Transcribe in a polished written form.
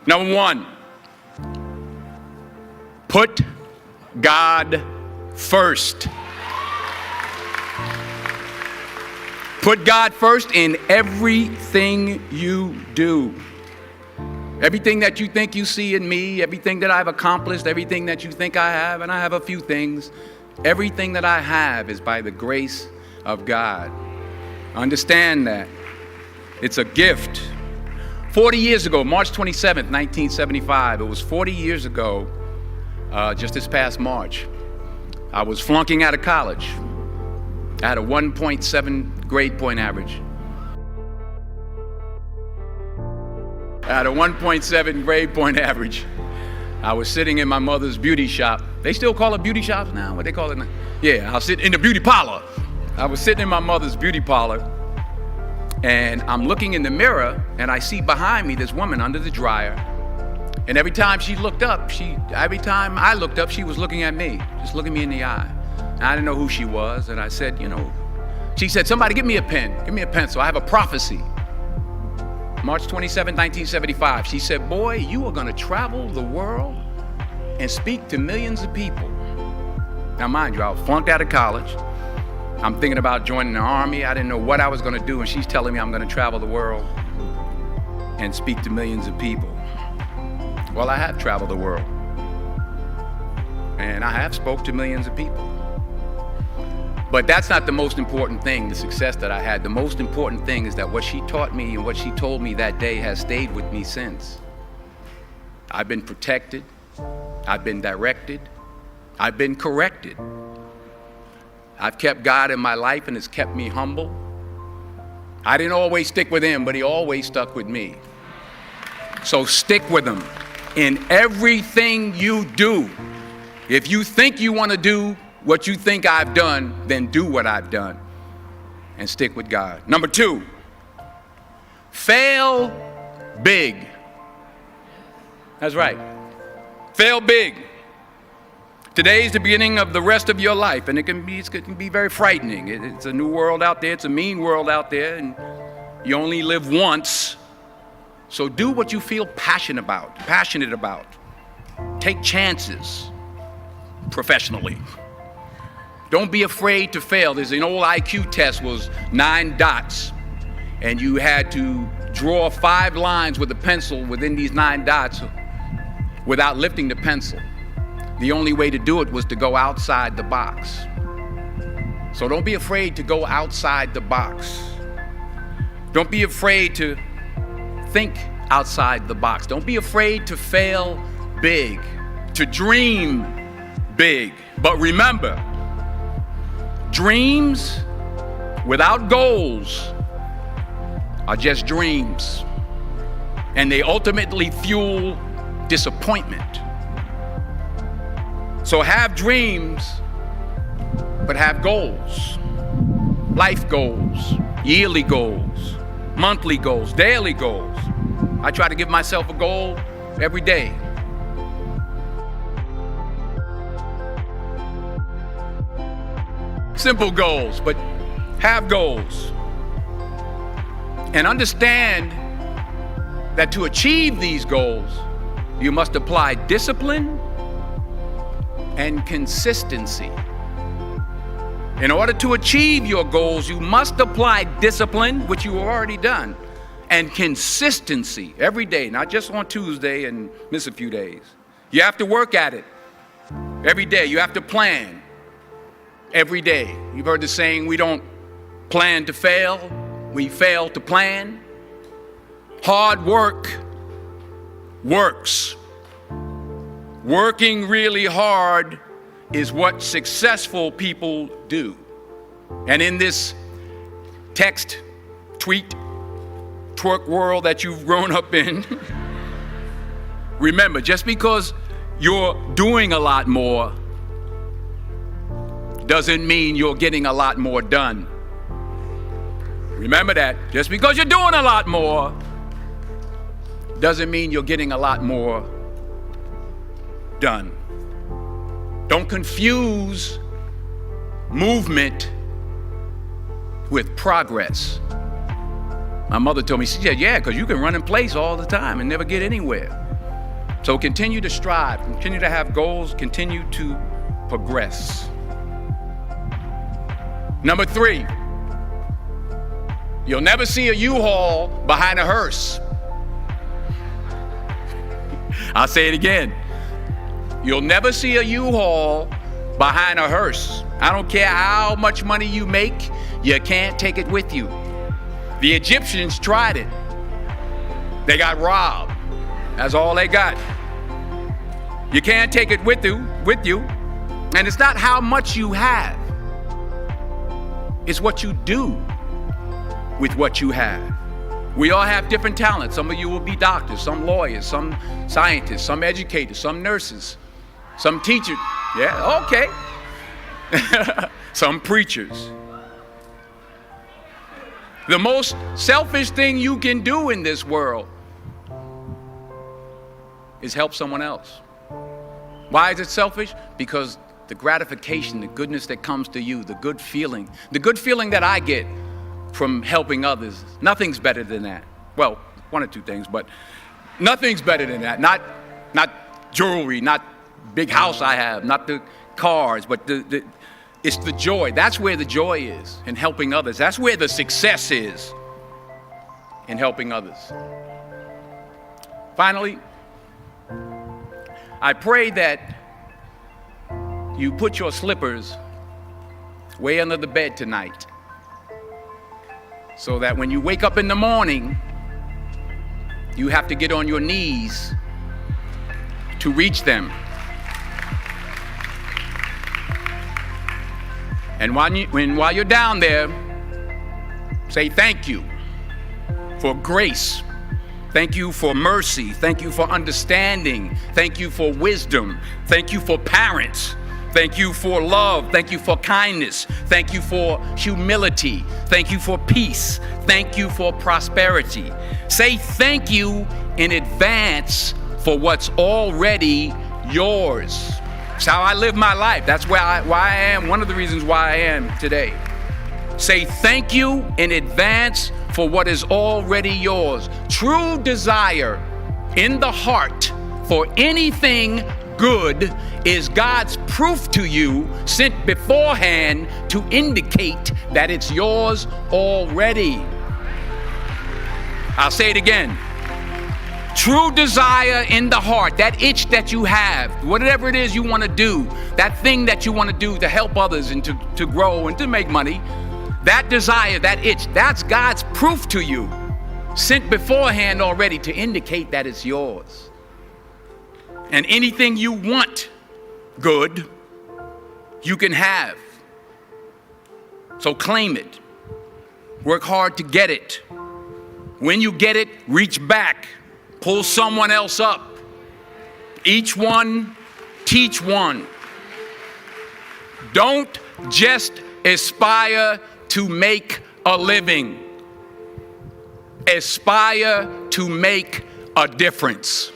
Number one, put God first. Put God first in everything you do. Everything that you think you see in me, everything that I've accomplished, everything that you think I have, and I have a few things, everything that I have is by the grace of God. Understand that. It's a gift. 40 years ago, March 27th, 1975, it was 40 years ago, just this past March, I was flunking out of college. I had a 1.7 grade point average. I had a 1.7 grade point average. I was sitting in my mother's beauty shop. They still call it beauty shops now? What they call it now? Yeah, I was sitting in the beauty parlor. I was sitting in my mother's beauty parlor, and I'm looking in the mirror, and I see behind me this woman under the dryer. And every time I looked up, she was looking at me, just looking me in the eye. And I didn't know who she was, and I said, she said, somebody give me a pen, give me a pencil, I have a prophecy. March 27, 1975, she said, boy, you are gonna travel the world and speak to millions of people. Now mind you, I was flunked out of college. I'm thinking about joining the army. I didn't know what I was gonna do, and she's telling me I'm gonna travel the world and speak to millions of people. Well, I have traveled the world, and I have spoke to millions of people. But that's not the most important thing, the success that I had. The most important thing is that what she taught me and what she told me that day has stayed with me since. I've been protected, I've been directed, I've been corrected. I've kept God in my life, and it's kept me humble. I didn't always stick with him, but he always stuck with me. So stick with him in everything you do. If you think you want to do what you think I've done, then do what I've done and stick with God. Number two, fail big. That's right. Fail big. Today is the beginning of the rest of your life, and it can be very frightening. It's a new world out there. It's a mean world out there, and you only live once. So do what you feel passionate about. Take chances professionally. Don't be afraid to fail. There's an old IQ test, was 9 dots, and you had to draw 5 lines with a pencil within these 9 dots without lifting the pencil. The only way to do it was to go outside the box. So don't be afraid to go outside the box. Don't be afraid to think outside the box. Don't be afraid to fail big, to dream big. But remember, dreams without goals are just dreams, and they ultimately fuel disappointment. So have dreams, but have goals. Life goals, yearly goals, monthly goals, daily goals. I try to give myself a goal every day. Simple goals, but have goals. And understand that to achieve these goals, you must apply discipline and consistency. In order to achieve your goals, you must apply discipline, which you have already done, and consistency every day, not just on Tuesday and miss a few days. You have to work at it every day. You have to plan every day. You've heard the saying, we don't plan to fail, we fail to plan. Hard work works. Working really hard is what successful people do. And in this text, tweet, twerk world that you've grown up in, remember, just because you're doing a lot more doesn't mean you're getting a lot more done. Remember that. Just because you're doing a lot more doesn't mean you're getting a lot more done. Don't confuse movement with progress. My mother told me, she said, yeah, because you can run in place all the time and never get anywhere. So continue to strive, continue to have goals, continue to progress. Number 3, you'll never see a U-Haul behind a hearse. I'll say it again. You'll never see a U-Haul behind a hearse. I don't care how much money you make, you can't take it with you. The Egyptians tried it. They got robbed. That's all they got. You can't take it with you. And it's not how much you have. It's what you do with what you have. We all have different talents. Some of you will be doctors, some lawyers, some scientists, some educators, some nurses, some teachers. Yeah, okay. Some preachers. The most selfish thing you can do in this world is help someone else. Why is it selfish? Because the gratification, the goodness that comes to you, the good feeling that I get from helping others, nothing's better than that. Well, one or two things, but nothing's better than that. Not jewelry, not big house I have, not the cars, but it's the joy. That's where the joy is, in helping others. That's where the success is, in helping others. Finally, I pray that you put your slippers way under the bed tonight, so that when you wake up in the morning, you have to get on your knees to reach them. And while you're down there, say thank you for grace. Thank you for mercy. Thank you for understanding. Thank you for wisdom. Thank you for parents. Thank you for love. Thank you for kindness. Thank you for humility. Thank you for peace. Thank you for prosperity. Say thank you in advance for what's already yours. It's how I live my life. That's why I am, one of the reasons why I am today. Say thank you in advance for what is already yours. True desire in the heart for anything good is God's proof to you, sent beforehand to indicate that it's yours already. I'll say it again. True desire in the heart, that itch that you have, whatever it is you want to do, that thing that you want to do to help others and to grow and to make money, that desire, that itch, that's God's proof to you, sent beforehand already to indicate that it's yours. And anything you want good, you can have. So claim it. Work hard to get it. When you get it, reach back. Pull someone else up. Each one, teach one. Don't just aspire to make a living. Aspire to make a difference.